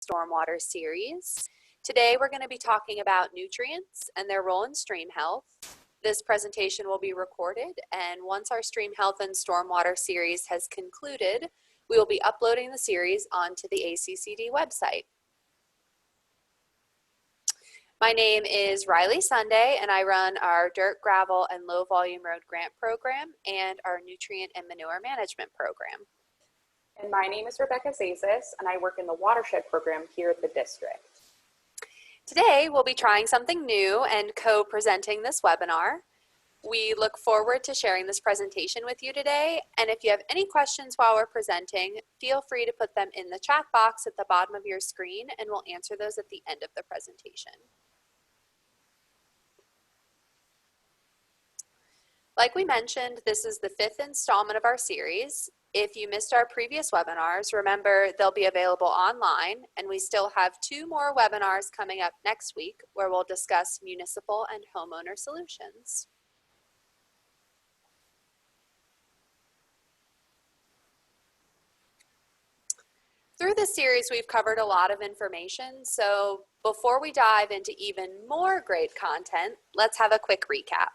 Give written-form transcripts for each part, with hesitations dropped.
Stormwater series. Today we're going to be talking about nutrients and their role in stream health. This presentation will be recorded, and once our stream health and stormwater series has concluded, we will be uploading the series onto the ACCD website. My name is Riley Sunday, and I run our dirt, gravel, and low volume road grant program and our nutrient and manure management program. And my name is Rebecca Zazis, and I work in the watershed program here at the district. Today, we'll be trying something new and co-presenting this webinar. We look forward to sharing this presentation with you today, and if you have any questions while we're presenting, feel free to put them in the chat box at the bottom of your screen, and we'll answer those at the end of the presentation. Like we mentioned, this is the 5th installment of our series. If you missed our previous webinars, remember they'll be available online, and we still have 2 more webinars coming up next week where we'll discuss municipal and homeowner solutions. Through this series, we've covered a lot of information, so before we dive into even more great content, let's have a quick recap.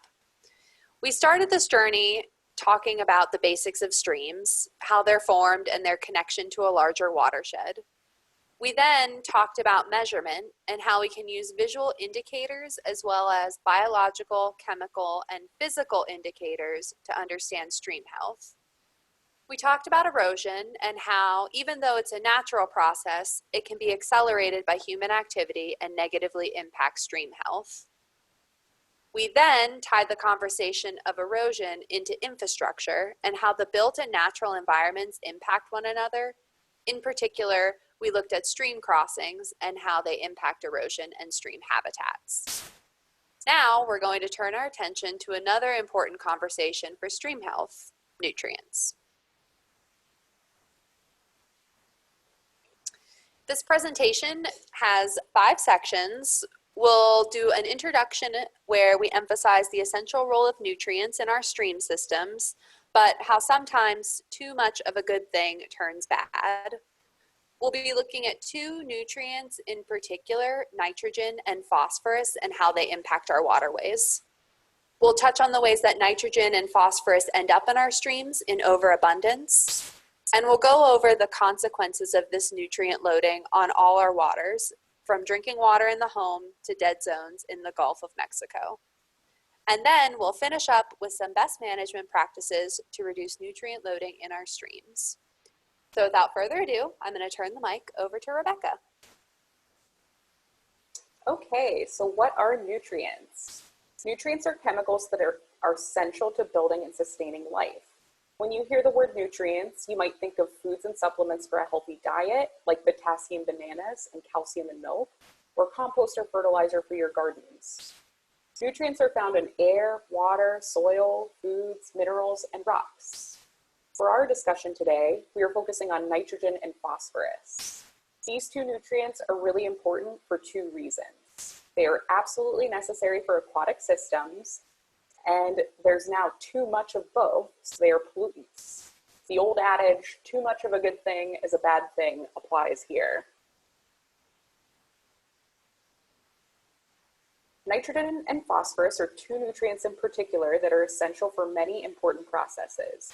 We started this journey talking about the basics of streams, how they're formed, and their connection to a larger watershed. We then talked about measurement and how we can use visual indicators as well as biological, chemical, and physical indicators to understand stream health. We talked about erosion and how, even though it's a natural process, it can be accelerated by human activity and negatively impact stream health. We then tied the conversation of erosion into infrastructure and how the built and natural environments impact one another. In particular, we looked at stream crossings and how they impact erosion and stream habitats. Now we're going to turn our attention to another important conversation for stream health: nutrients. This presentation has 5 sections. We'll do an introduction where we emphasize the essential role of nutrients in our stream systems, but how sometimes too much of a good thing turns bad. We'll be looking at 2 nutrients in particular, nitrogen and phosphorus, and how they impact our waterways. We'll touch on the ways that nitrogen and phosphorus end up in our streams in overabundance, and we'll go over the consequences of this nutrient loading on all our waters, from drinking water in the home to dead zones in the Gulf of Mexico. And then we'll finish up with some best management practices to reduce nutrient loading in our streams. So without further ado, I'm going to turn the mic over to Rebecca. Okay, so what are nutrients? Nutrients are chemicals that are essential to building and sustaining life. When you hear the word nutrients, you might think of foods and supplements for a healthy diet, like potassium bananas and calcium in milk, or compost or fertilizer for your gardens. Nutrients are found in air, water, soil, foods, minerals, and rocks. For our discussion today, we are focusing on nitrogen and phosphorus. These 2 nutrients are really important for 2 reasons. They are absolutely necessary for aquatic systems, and there's now too much of both, so they are pollutants. The old adage, too much of a good thing is a bad thing, applies here. Nitrogen and phosphorus are 2 nutrients in particular that are essential for many important processes,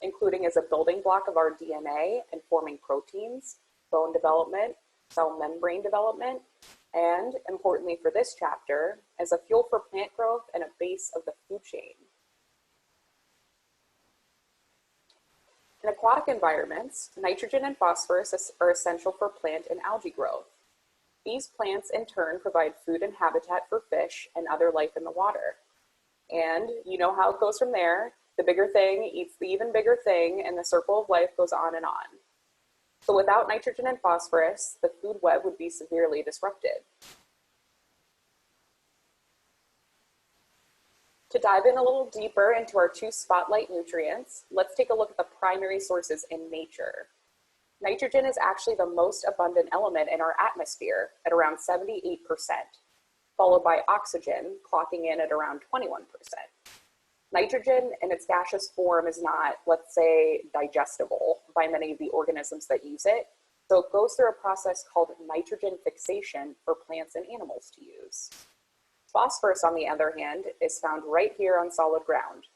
including as a building block of our DNA and forming proteins, bone development, cell membrane development, and, importantly for this chapter, as a fuel for plant growth and a base of the food chain. In aquatic environments, nitrogen and phosphorus are essential for plant and algae growth. These plants, in turn, provide food and habitat for fish and other life in the water. And you know how it goes from there. The bigger thing eats the even bigger thing, and the circle of life goes on and on. So without nitrogen and phosphorus, the food web would be severely disrupted. To dive in a little deeper into our 2 spotlight nutrients, let's take a look at the primary sources in nature. Nitrogen is actually the most abundant element in our atmosphere at around 78%, followed by oxygen clocking in at around 21%. Nitrogen in its gaseous form is not, let's say, digestible by many of the organisms that use it, So it goes through a process called nitrogen fixation for plants and animals to use. Phosphorus, on the other hand, is found right here on solid ground.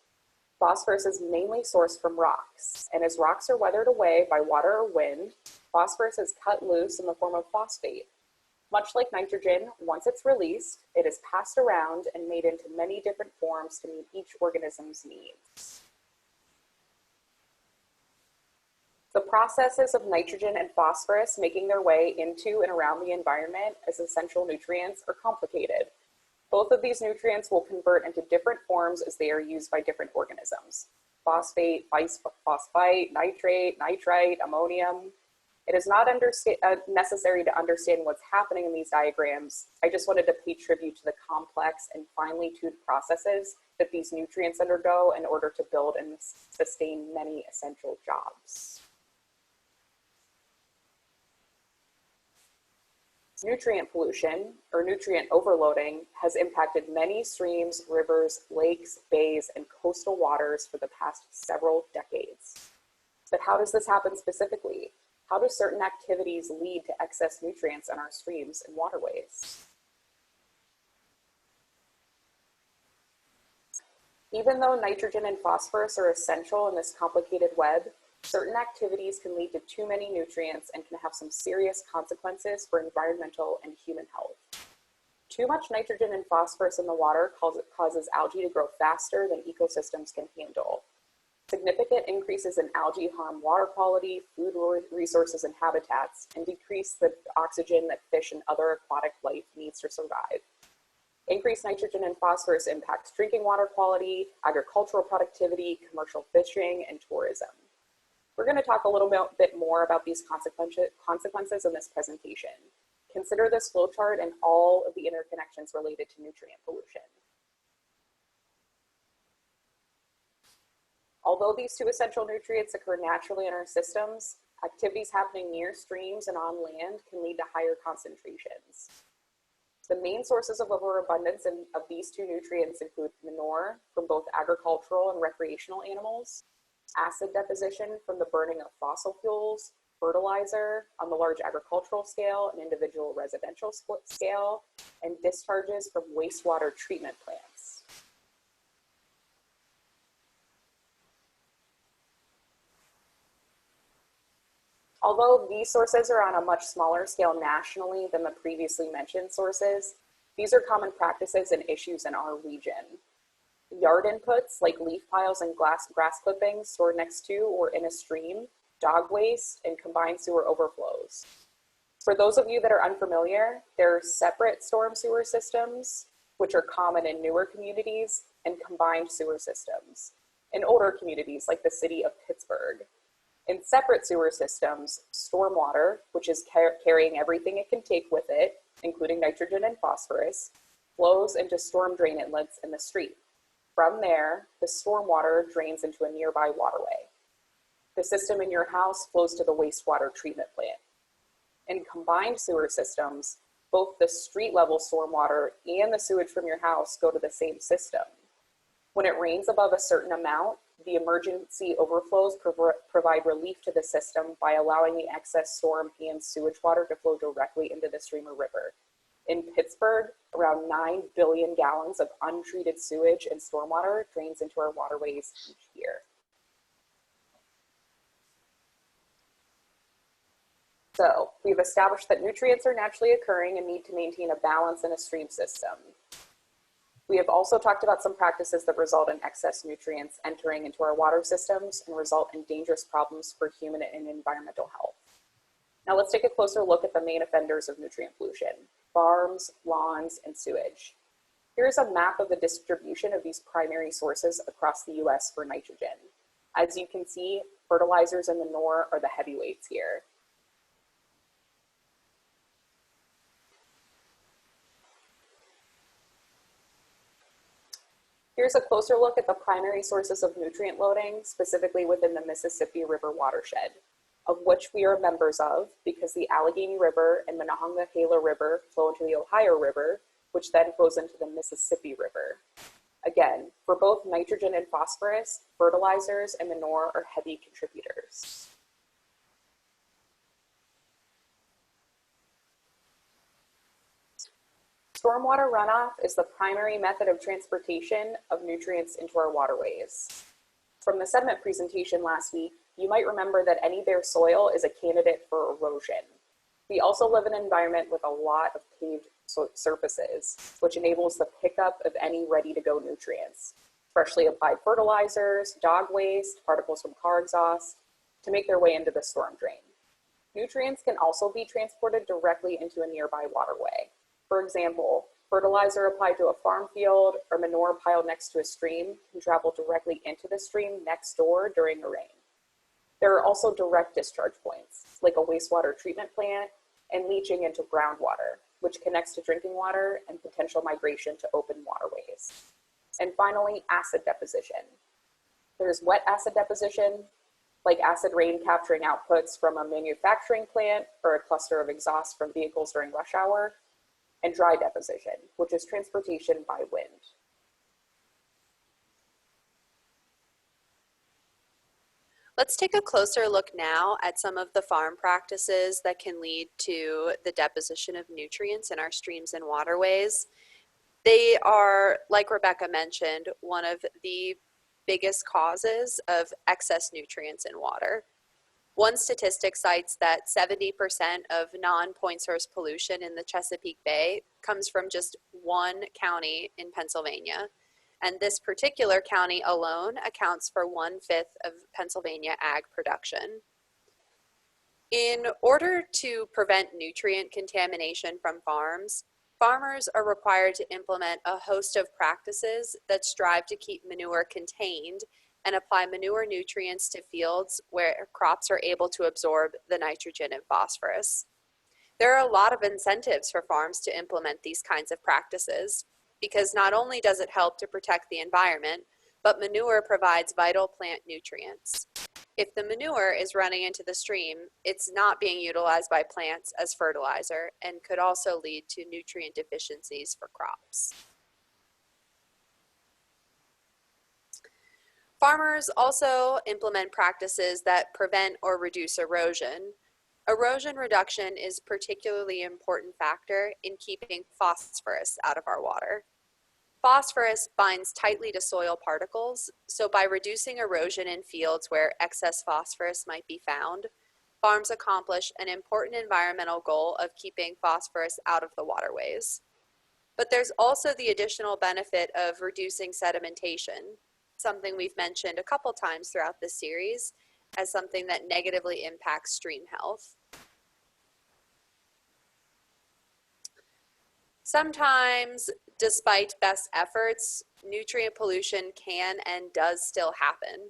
Phosphorus is mainly sourced from rocks, and as rocks are weathered away by water or wind, phosphorus is cut loose in the form of phosphate. Much like nitrogen, once it's released, it is passed around and made into many different forms to meet each organism's needs. The processes of nitrogen and phosphorus making their way into and around the environment as essential nutrients are complicated. Both of these nutrients will convert into different forms as they are used by different organisms. Phosphate, phosphite, nitrate, nitrite, ammonium. It is not necessary to understand what's happening in these diagrams. I just wanted to pay tribute to the complex and finely tuned processes that these nutrients undergo in order to build and sustain many essential jobs. Nutrient pollution, or nutrient overloading, has impacted many streams, rivers, lakes, bays, and coastal waters for the past several decades. But how does this happen specifically? How do certain activities lead to excess nutrients in our streams and waterways? Even though nitrogen and phosphorus are essential in this complicated web, certain activities can lead to too many nutrients and can have some serious consequences for environmental and human health. Too much nitrogen and phosphorus in the water causes algae to grow faster than ecosystems can handle. Significant increases in algae harm water quality, food resources, and habitats, and decrease the oxygen that fish and other aquatic life needs to survive. Increased nitrogen and phosphorus impacts drinking water quality, agricultural productivity, commercial fishing, and tourism. We're going to talk a little bit more about these consequences in this presentation. Consider this flowchart and all of the interconnections related to nutrient pollution. Although these two essential nutrients occur naturally in our systems, activities happening near streams and on land can lead to higher concentrations. The main sources of overabundance of these two nutrients include manure from both agricultural and recreational animals, acid deposition from the burning of fossil fuels, fertilizer on the large agricultural scale and individual residential scale, and discharges from wastewater treatment plants. Although these sources are on a much smaller scale nationally than the previously mentioned sources, these are common practices and issues in our region. Yard inputs like leaf piles and grass clippings stored next to or in a stream, dog waste, and combined sewer overflows. For those of you that are unfamiliar, there are separate storm sewer systems, which are common in newer communities, and combined sewer systems in older communities like the city of Pittsburgh. In separate sewer systems, stormwater, which is carrying everything it can take with it, including nitrogen and phosphorus, flows into storm drain inlets in the street. From there, the stormwater drains into a nearby waterway. The system in your house flows to the wastewater treatment plant. In combined sewer systems, both the street level stormwater and the sewage from your house go to the same system. When it rains above a certain amount, the emergency overflows provide relief to the system by allowing the excess storm and sewage water to flow directly into the stream or river. In Pittsburgh, around 9 billion gallons of untreated sewage and stormwater drains into our waterways each year. So we've established that nutrients are naturally occurring and need to maintain a balance in a stream system. We have also talked about some practices that result in excess nutrients entering into our water systems and result in dangerous problems for human and environmental health. Now let's take a closer look at the main offenders of nutrient pollution: farms, lawns, and sewage. Here's a map of the distribution of these primary sources across the US for nitrogen. As you can see, fertilizers and manure are the heavyweights here. Here's a closer look at the primary sources of nutrient loading, specifically within the Mississippi River watershed, of which we are members of because the Allegheny River and Monongahela River flow into the Ohio River, which then flows into the Mississippi River. Again, for both nitrogen and phosphorus, fertilizers and manure are heavy contributors. Stormwater runoff is the primary method of transportation of nutrients into our waterways. From the sediment presentation last week, you might remember that any bare soil is a candidate for erosion. We also live in an environment with a lot of paved surfaces, which enables the pickup of any ready-to-go nutrients, freshly applied fertilizers, dog waste, particles from car exhaust, to make their way into the storm drain. Nutrients can also be transported directly into a nearby waterway. For example, fertilizer applied to a farm field or manure piled next to a stream can travel directly into the stream next door during a rain. There are also direct discharge points, like a wastewater treatment plant and leaching into groundwater, which connects to drinking water and potential migration to open waterways. And finally, acid deposition. There's wet acid deposition, like acid rain capturing outputs from a manufacturing plant or a cluster of exhaust from vehicles during rush hour, and dry deposition, which is transportation by wind. Let's take a closer look now at some of the farm practices that can lead to the deposition of nutrients in our streams and waterways. They are, like Rebecca mentioned, one of the biggest causes of excess nutrients in water. One statistic cites that 70% of non-point source pollution in the Chesapeake Bay comes from just one county in Pennsylvania. And this particular county alone accounts for 1/5 of Pennsylvania ag production. In order to prevent nutrient contamination from farms, farmers are required to implement a host of practices that strive to keep manure contained and apply manure nutrients to fields where crops are able to absorb the nitrogen and phosphorus. There are a lot of incentives for farms to implement these kinds of practices, because not only does it help to protect the environment, but manure provides vital plant nutrients. If the manure is running into the stream, it's not being utilized by plants as fertilizer and could also lead to nutrient deficiencies for crops. Farmers also implement practices that prevent or reduce erosion. Erosion reduction is a particularly important factor in keeping phosphorus out of our water. Phosphorus binds tightly to soil particles, so by reducing erosion in fields where excess phosphorus might be found, farms accomplish an important environmental goal of keeping phosphorus out of the waterways. But there's also the additional benefit of reducing sedimentation, something we've mentioned a couple times throughout this series as something that negatively impacts stream health. Sometimes, despite best efforts, nutrient pollution can and does still happen.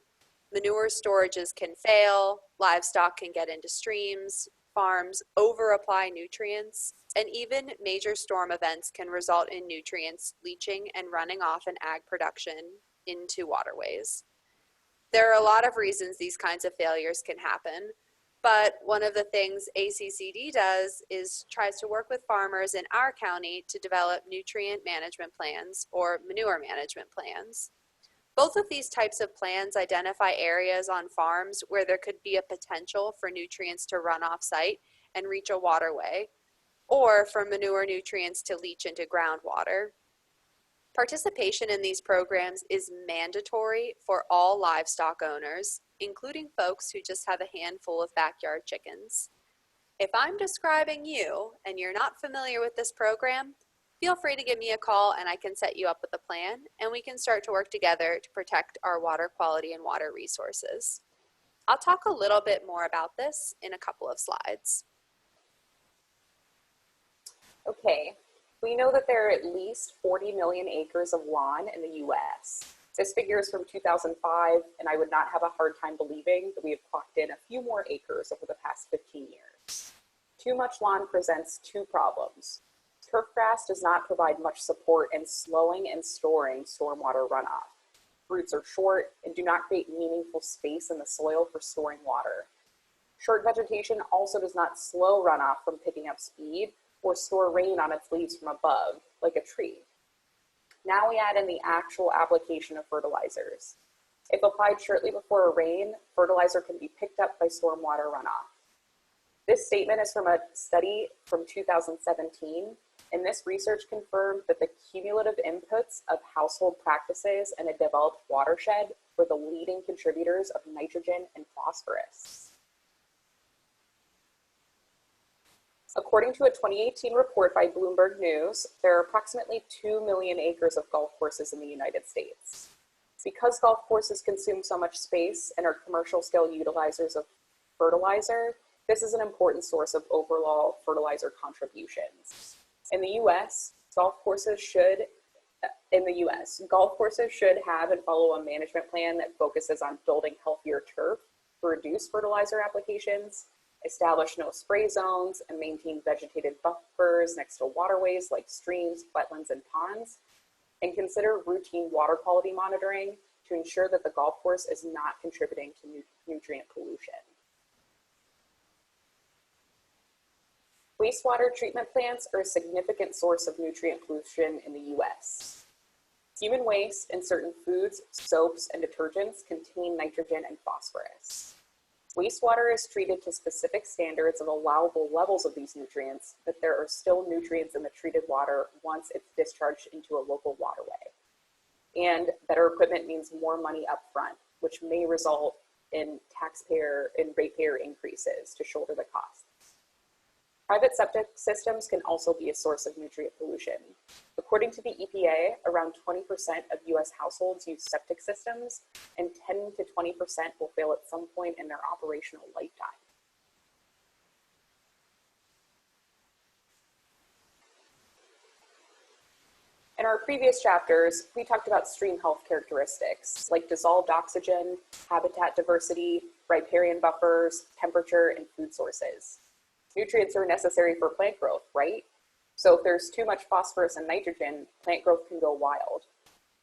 Manure storages can fail, livestock can get into streams, farms over-apply nutrients, and even major storm events can result in nutrients leaching and running off in ag production into waterways. There are a lot of reasons these kinds of failures can happen, but one of the things ACCD does is tries to work with farmers in our county to develop nutrient management plans or manure management plans. Both of these types of plans identify areas on farms where there could be a potential for nutrients to run off site and reach a waterway, or for manure nutrients to leach into groundwater. Participation in these programs is mandatory for all livestock owners, including folks who just have a handful of backyard chickens. If I'm describing you and you're not familiar with this program, feel free to give me a call and I can set you up with a plan and we can start to work together to protect our water quality and water resources. I'll talk a little bit more about this in a couple of slides. Okay, we know that there are at least 40 million acres of lawn in the US. This figure is from 2005, and I would not have a hard time believing that we have clocked in a few more acres over the past 15 years. Too much lawn presents two problems. Turf grass does not provide much support in slowing and storing stormwater runoff. Roots are short and do not create meaningful space in the soil for storing water. Short vegetation also does not slow runoff from picking up speed or store rain on its leaves from above, like a tree. Now we add in the actual application of fertilizers. If applied shortly before a rain, fertilizer can be picked up by stormwater runoff. This statement is from a study from 2017, And this research confirmed that the cumulative inputs of household practices and a developed watershed were the leading contributors of nitrogen and phosphorus. According to a 2018 report by Bloomberg News, there are approximately 2 million acres of golf courses in the United States. Because golf courses consume so much space and are commercial scale utilizers of fertilizer, this is an important source of overall fertilizer contributions. In the US, golf courses should have and follow a management plan that focuses on building healthier turf to reduce fertilizer applications, establish no spray zones, and maintain vegetated buffers next to waterways like streams, wetlands, and ponds, and consider routine water quality monitoring to ensure that the golf course is not contributing to nutrient pollution. Wastewater treatment plants are a significant source of nutrient pollution in the US. Human waste and certain foods, soaps, and detergents contain nitrogen and phosphorus. Wastewater is treated to specific standards of allowable levels of these nutrients, but there are still nutrients in the treated water once it's discharged into a local waterway. And better equipment means more money up front, which may result in ratepayer increases to shoulder the costs. Private septic systems can also be a source of nutrient pollution. According to the EPA, around 20% of US households use septic systems, and 10 to 20% will fail at some point in their operational lifetime. In our previous chapters, we talked about stream health characteristics like dissolved oxygen, habitat diversity, riparian buffers, temperature, and food sources. Nutrients are necessary for plant growth, right? So if there's too much phosphorus and nitrogen, plant growth can go wild.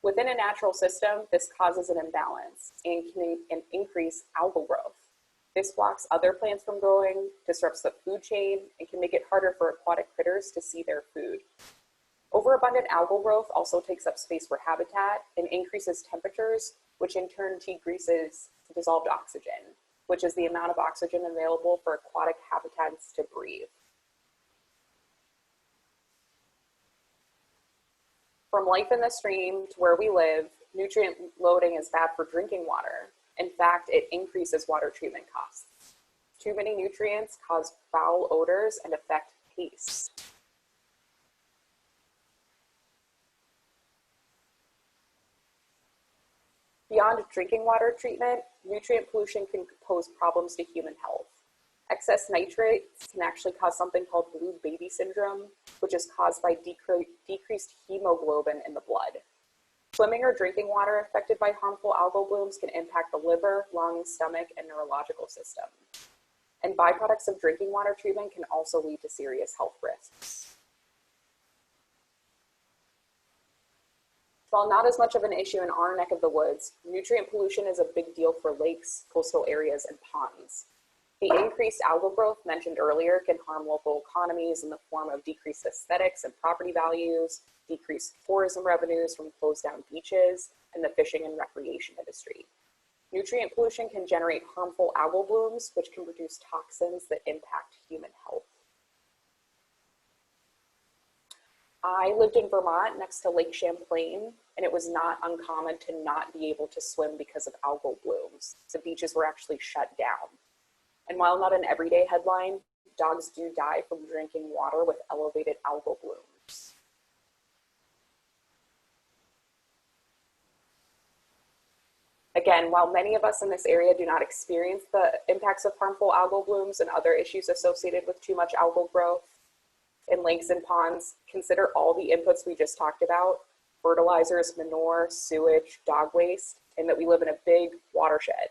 Within a natural system, this causes an imbalance and can increase algal growth. This blocks other plants from growing, disrupts the food chain, and can make it harder for aquatic critters to see their food. Overabundant algal growth also takes up space for habitat and increases temperatures, which in turn decreases dissolved oxygen, which is the amount of oxygen available for aquatic habitats to breathe. From life in the stream to where we live, nutrient loading is bad for drinking water. In fact, it increases water treatment costs. Too many nutrients cause foul odors and affect taste. Beyond drinking water treatment, nutrient pollution can pose problems to human health. Excess nitrates can actually cause something called blue baby syndrome, which is caused by decreased hemoglobin in the blood. Swimming or drinking water affected by harmful algal blooms can impact the liver, lung, stomach, and neurological system. And byproducts of drinking water treatment can also lead to serious health risks. While not as much of an issue in our neck of the woods, nutrient pollution is a big deal for lakes, coastal areas, and ponds. The increased algal growth mentioned earlier can harm local economies in the form of decreased aesthetics and property values, decreased tourism revenues from closed down beaches, and the fishing and recreation industry. Nutrient pollution can generate harmful algal blooms, which can produce toxins that impact human health. I lived in Vermont next to Lake Champlain, and it was not uncommon to not be able to swim because of algal blooms. The beaches were actually shut down. And while not an everyday headline, dogs do die from drinking water with elevated algal blooms. Again, while many of us in this area do not experience the impacts of harmful algal blooms and other issues associated with too much algal growth in lakes and ponds, consider all the inputs we just talked about: fertilizers, manure, sewage, dog waste, and that we live in a big watershed.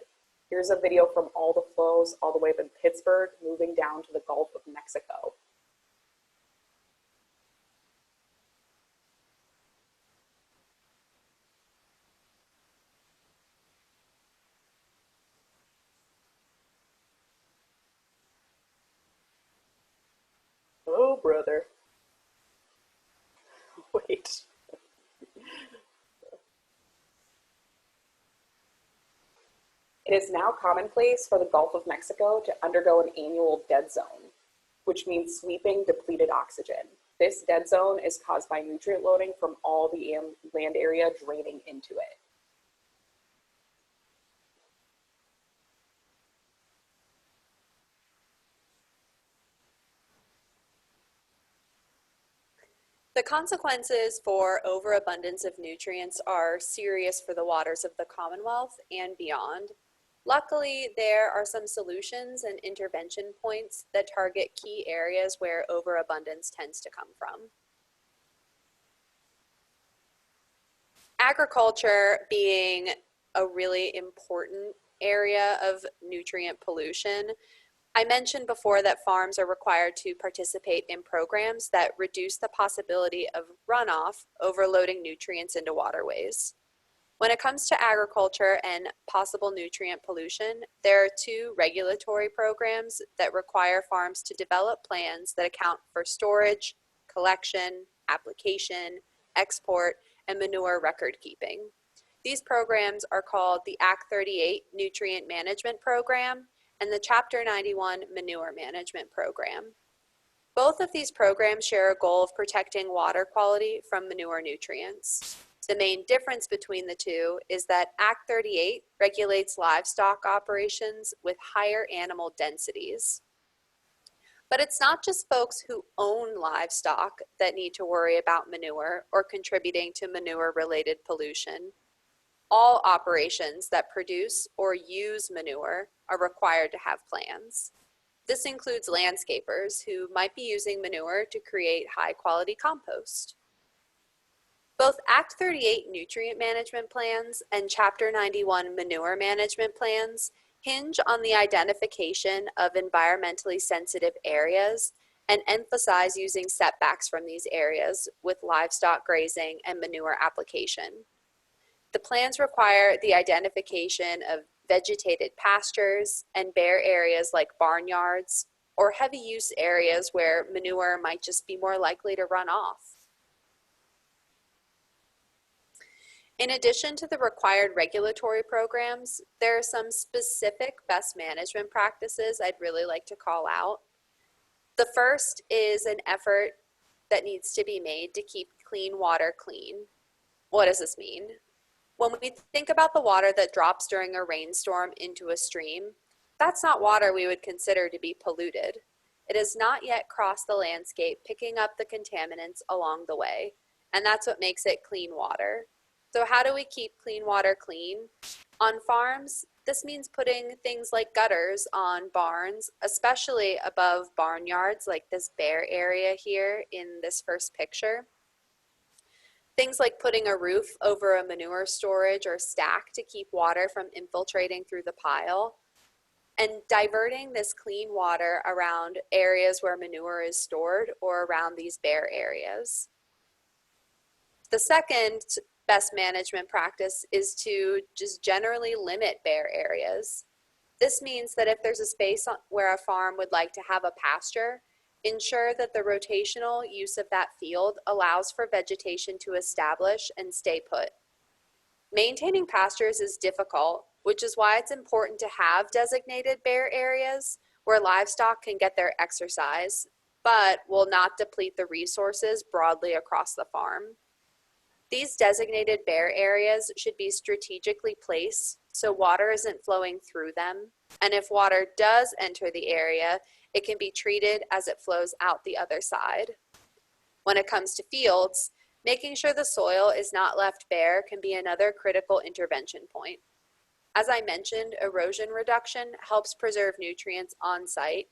Here's a video from all the flows all the way up in Pittsburgh, moving down to the Gulf of Mexico. Oh, brother. Wait. It is now commonplace for the Gulf of Mexico to undergo an annual dead zone, which means sweeping depleted oxygen. This dead zone is caused by nutrient loading from all the land area draining into it. The consequences for overabundance of nutrients are serious for the waters of the Commonwealth and beyond. Luckily, there are some solutions and intervention points that target key areas where overabundance tends to come from. Agriculture being a really important area of nutrient pollution, I mentioned before that farms are required to participate in programs that reduce the possibility of runoff overloading nutrients into waterways. When it comes to agriculture and possible nutrient pollution, there are two regulatory programs that require farms to develop plans that account for storage, collection, application, export, and manure record keeping. These programs are called the Act 38 Nutrient Management Program and the Chapter 91 Manure Management Program. Both of these programs share a goal of protecting water quality from manure nutrients. The main difference between the two is that Act 38 regulates livestock operations with higher animal densities. But it's not just folks who own livestock that need to worry about manure or contributing to manure-related pollution. All operations that produce or use manure are required to have plans. This includes landscapers who might be using manure to create high-quality compost. Both Act 38 nutrient management plans and Chapter 91 manure management plans hinge on the identification of environmentally sensitive areas and emphasize using setbacks from these areas with livestock grazing and manure application. The plans require the identification of vegetated pastures and bare areas like barnyards or heavy use areas where manure might just be more likely to run off. In addition to the required regulatory programs, there are some specific best management practices I'd really like to call out. The first is an effort that needs to be made to keep clean water clean. What does this mean? When we think about the water that drops during a rainstorm into a stream, that's not water we would consider to be polluted. It has not yet crossed the landscape, picking up the contaminants along the way, and that's what makes it clean water. So how do we keep clean water clean? On farms, this means putting things like gutters on barns, especially above barnyards like this bare area here in this first picture. Things like putting a roof over a manure storage or stack to keep water from infiltrating through the pile, and diverting this clean water around areas where manure is stored or around these bare areas. The second best management practice is to just generally limit bare areas. This means that if there's a space where a farm would like to have a pasture, ensure that the rotational use of that field allows for vegetation to establish and stay put. Maintaining pastures is difficult, which is why it's important to have designated bare areas where livestock can get their exercise, but will not deplete the resources broadly across the farm. These designated bare areas should be strategically placed so water isn't flowing through them, and if water does enter the area, it can be treated as it flows out the other side. When it comes to fields, making sure the soil is not left bare can be another critical intervention point. As I mentioned, erosion reduction helps preserve nutrients on site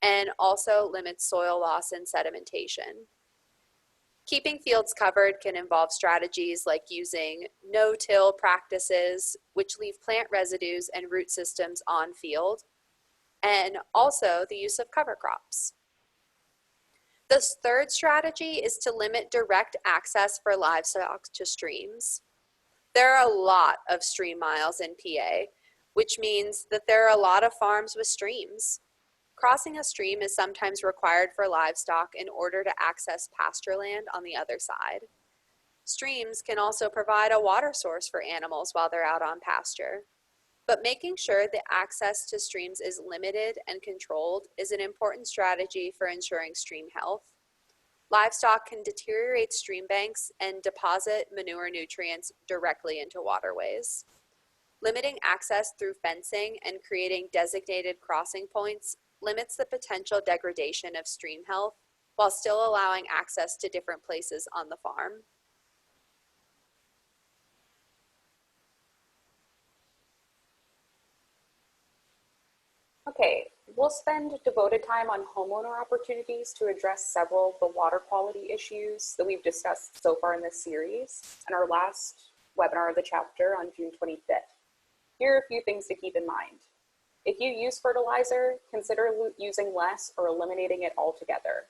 and also limits soil loss and sedimentation. Keeping fields covered can involve strategies like using no-till practices, which leave plant residues and root systems on field, and also the use of cover crops. The third strategy is to limit direct access for livestock to streams. There are a lot of stream miles in PA, which means that there are a lot of farms with streams. Crossing a stream is sometimes required for livestock in order to access pasture land on the other side. Streams can also provide a water source for animals while they're out on pasture. But making sure the access to streams is limited and controlled is an important strategy for ensuring stream health. Livestock can deteriorate stream banks and deposit manure nutrients directly into waterways. Limiting access through fencing and creating designated crossing points limits the potential degradation of stream health while still allowing access to different places on the farm. Okay, we'll spend devoted time on homeowner opportunities to address several of the water quality issues that we've discussed so far in this series and our last webinar of the chapter on June 25th. Here are a few things to keep in mind. If you use fertilizer, consider using less or eliminating it altogether.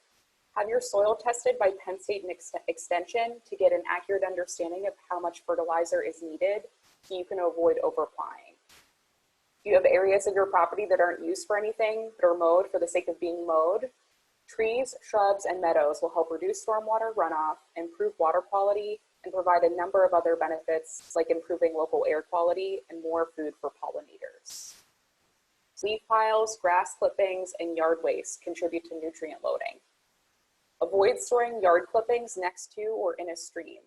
Have your soil tested by Penn State Extension to get an accurate understanding of how much fertilizer is needed so you can avoid overapplying. If you have areas of your property that aren't used for anything but are mowed for the sake of being mowed, trees, shrubs, and meadows will help reduce stormwater runoff, improve water quality, and provide a number of other benefits like improving local air quality and more food for pollinators. Leaf piles, grass clippings, and yard waste contribute to nutrient loading. Avoid storing yard clippings next to or in a stream.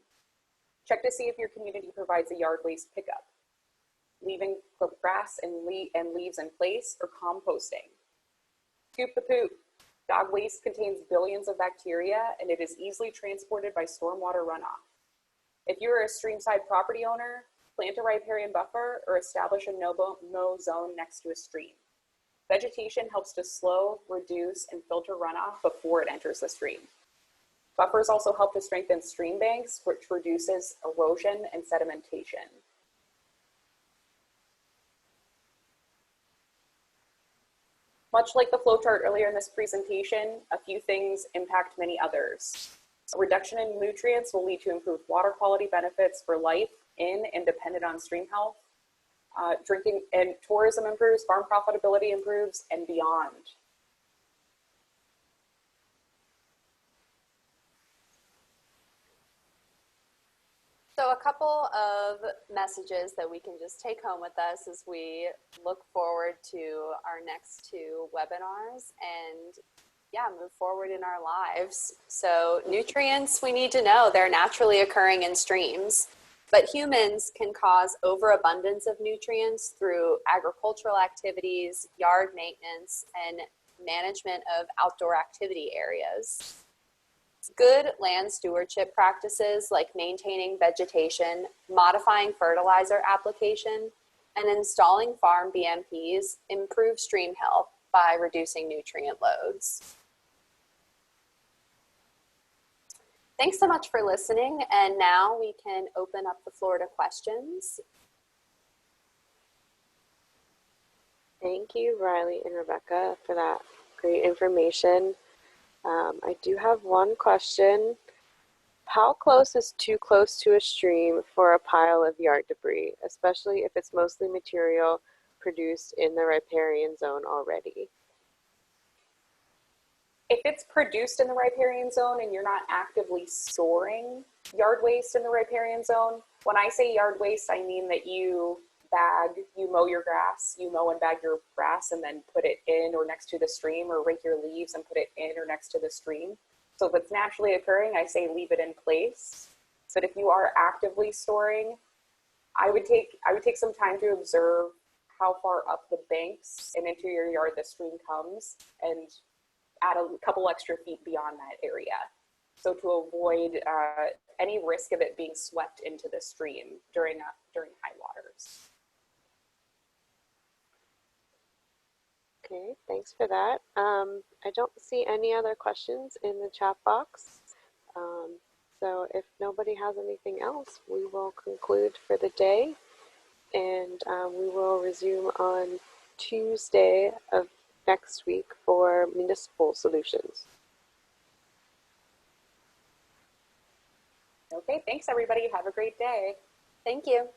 Check to see if your community provides a yard waste pickup. Leaving clipped grass and leaves in place, or composting. Scoop the poop. Dog waste contains billions of bacteria and it is easily transported by stormwater runoff. If you are a streamside property owner, plant a riparian buffer or establish a no zone next to a stream. Vegetation helps to slow, reduce, and filter runoff before it enters the stream. Buffers also help to strengthen stream banks, which reduces erosion and sedimentation. Much like the flowchart earlier in this presentation, a few things impact many others. A reduction in nutrients will lead to improved water quality benefits for life in and dependent on stream health. Drinking and tourism improves, farm profitability improves, and beyond. So a couple of messages that we can just take home with us as we look forward to our next two webinars and move forward in our lives. So nutrients, we need to know they're naturally occurring in streams, but humans can cause overabundance of nutrients through agricultural activities, yard maintenance, and management of outdoor activity areas. Good land stewardship practices like maintaining vegetation, modifying fertilizer application, and installing farm BMPs improve stream health by reducing nutrient loads. Thanks so much for listening, and now we can open up the floor to questions. Thank you, Riley and Rebecca, for that great information. I do have one question. How close is too close to a stream for a pile of yard debris, especially if it's mostly material produced in the riparian zone already? If it's produced in the riparian zone and you're not actively storing yard waste in the riparian zone, when I say yard waste, I mean that you mow your grass, you mow and bag your grass and then put it in or next to the stream, or rake your leaves and put it in or next to the stream. So if it's naturally occurring, I say leave it in place. But if you are actively storing, I would take some time to observe how far up the banks and into your yard the stream comes and add a couple extra feet beyond that area. So to avoid any risk of it being swept into the stream during high waters. Okay, thanks for that. I don't see any other questions in the chat box. So if nobody has anything else, we will conclude for the day, and we will resume on Tuesday of next week for municipal solutions. Okay, thanks everybody. Have a great day. Thank you.